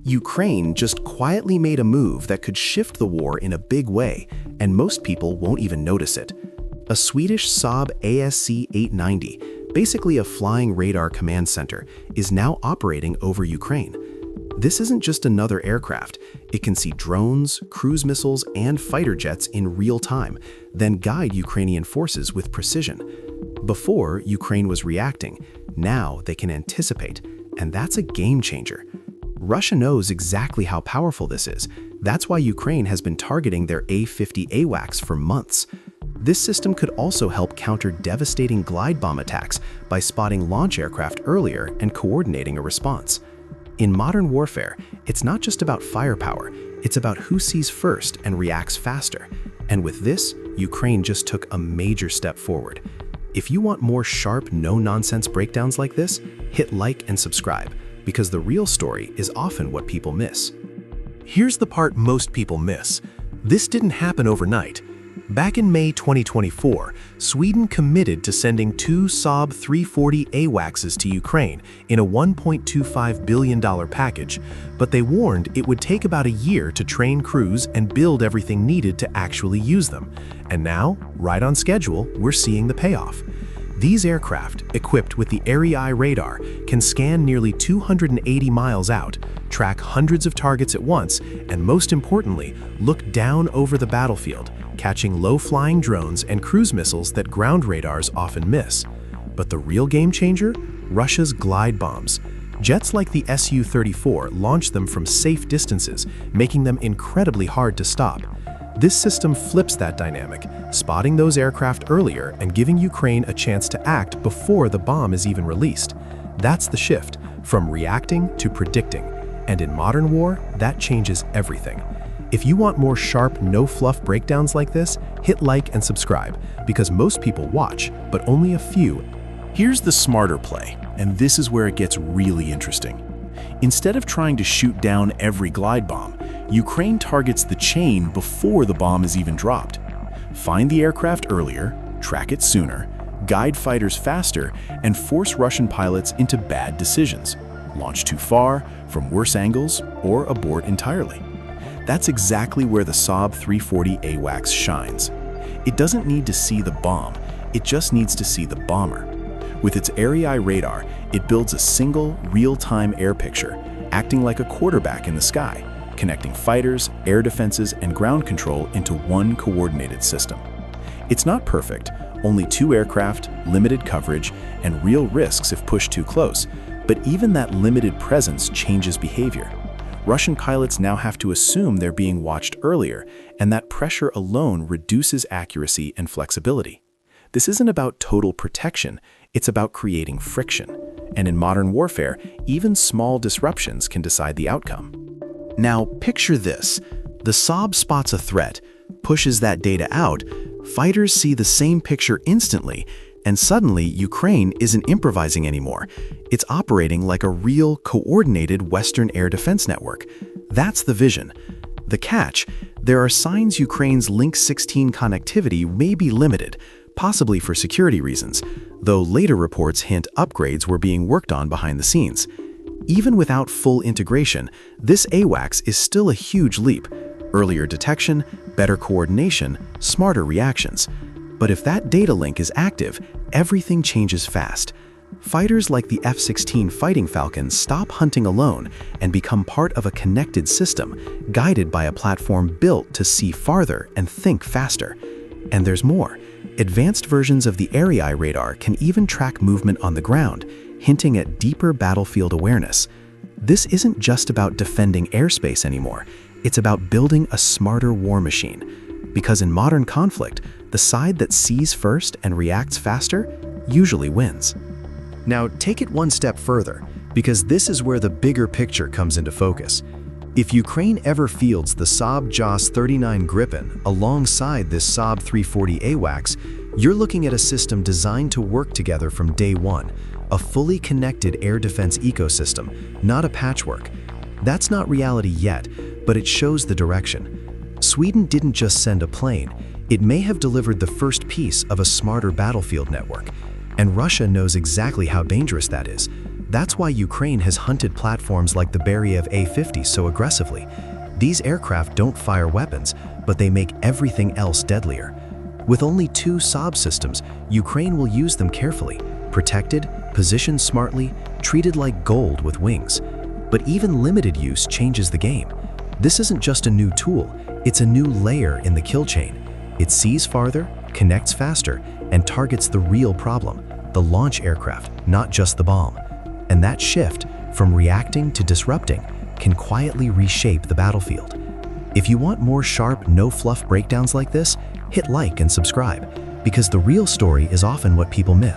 Ukraine just quietly made a move that could shift the war in a big way, and most people won't even notice it. A Swedish Saab ASC-890, basically a flying radar command center, is now operating over Ukraine. This isn't just another aircraft. It can see drones, cruise missiles, and fighter jets in real time, then guide Ukrainian forces with precision. Before, Ukraine was reacting. Now they can anticipate, and that's a game changer. Russia knows exactly how powerful this is. That's why Ukraine has been targeting their A-50 AWACS for months. This system could also help counter devastating glide bomb attacks by spotting launch aircraft earlier and coordinating a response. In modern warfare, it's not just about firepower, it's about who sees first and reacts faster. And with this, Ukraine just took a major step forward. If you want more sharp, no-nonsense breakdowns like this, hit like and subscribe, because the real story is often what people miss. Here's the part most people miss. This didn't happen overnight. Back in May 2024, Sweden committed to sending 2 Saab 340 AWACSs to Ukraine in a $1.25 billion package, but they warned it would take about a year to train crews and build everything needed to actually use them. And now, right on schedule, we're seeing the payoff. These aircraft, equipped with the AREI radar, can scan nearly 280 miles out, track hundreds of targets at once, and most importantly, look down over the battlefield, catching low-flying drones and cruise missiles that ground radars often miss. But the real game changer? Russia's glide bombs. Jets like the Su-34 launch them from safe distances, making them incredibly hard to stop. This system flips that dynamic, spotting those aircraft earlier and giving Ukraine a chance to act before the bomb is even released. That's the shift, from reacting to predicting. And in modern war, that changes everything. If you want more sharp, no-fluff breakdowns like this, hit like and subscribe, because most people watch, but only a few. Here's the smarter play, and this is where it gets really interesting. Instead of trying to shoot down every glide bomb, Ukraine targets the chain before the bomb is even dropped. Find the aircraft earlier, track it sooner, guide fighters faster, and force Russian pilots into bad decisions. Launch too far, from worse angles, or abort entirely. That's exactly where the Saab 340 AWACS shines. It doesn't need to see the bomb, it just needs to see the bomber. With its AREI radar, it builds a single, real-time air picture, acting like a quarterback in the sky, connecting fighters, air defenses, and ground control into one coordinated system. It's not perfect, only 2 aircraft, limited coverage, and real risks if pushed too close, but even that limited presence changes behavior. Russian pilots now have to assume they're being watched earlier, and that pressure alone reduces accuracy and flexibility. This isn't about total protection, it's about creating friction. And in modern warfare, even small disruptions can decide the outcome. Now, picture this. The Saab spots a threat, pushes that data out, fighters see the same picture instantly, and suddenly Ukraine isn't improvising anymore. It's operating like a real, coordinated Western air defense network. That's the vision. The catch, there are signs Ukraine's Link 16 connectivity may be limited, possibly for security reasons, though later reports hint upgrades were being worked on behind the scenes. Even without full integration, this AWACS is still a huge leap. Earlier detection, better coordination, smarter reactions. But if that data link is active, everything changes fast. Fighters like the F-16 Fighting Falcon stop hunting alone and become part of a connected system, guided by a platform built to see farther and think faster. And there's more. Advanced versions of the AREI radar can even track movement on the ground, hinting at deeper battlefield awareness. This isn't just about defending airspace anymore. It's about building a smarter war machine. Because in modern conflict, the side that sees first and reacts faster usually wins. Now take it one step further, because this is where the bigger picture comes into focus. If Ukraine ever fields the Saab JAS-39 Gripen alongside this Saab 340 AWACS, you're looking at a system designed to work together from day one, a fully connected air defense ecosystem, not a patchwork. That's not reality yet, but it shows the direction. Sweden didn't just send a plane, it may have delivered the first piece of a smarter battlefield network. And Russia knows exactly how dangerous that is. That's why Ukraine has hunted platforms like the Beriev A-50 so aggressively. These aircraft don't fire weapons, but they make everything else deadlier. With only 2 Saab systems, Ukraine will use them carefully, protected, positioned smartly, treated like gold with wings. But even limited use changes the game. This isn't just a new tool, it's a new layer in the kill chain. It sees farther, connects faster, and targets the real problem, the launch aircraft, not just the bomb. And that shift, from reacting to disrupting, can quietly reshape the battlefield. If you want more sharp, no-fluff breakdowns like this, hit like and subscribe, because the real story is often what people miss.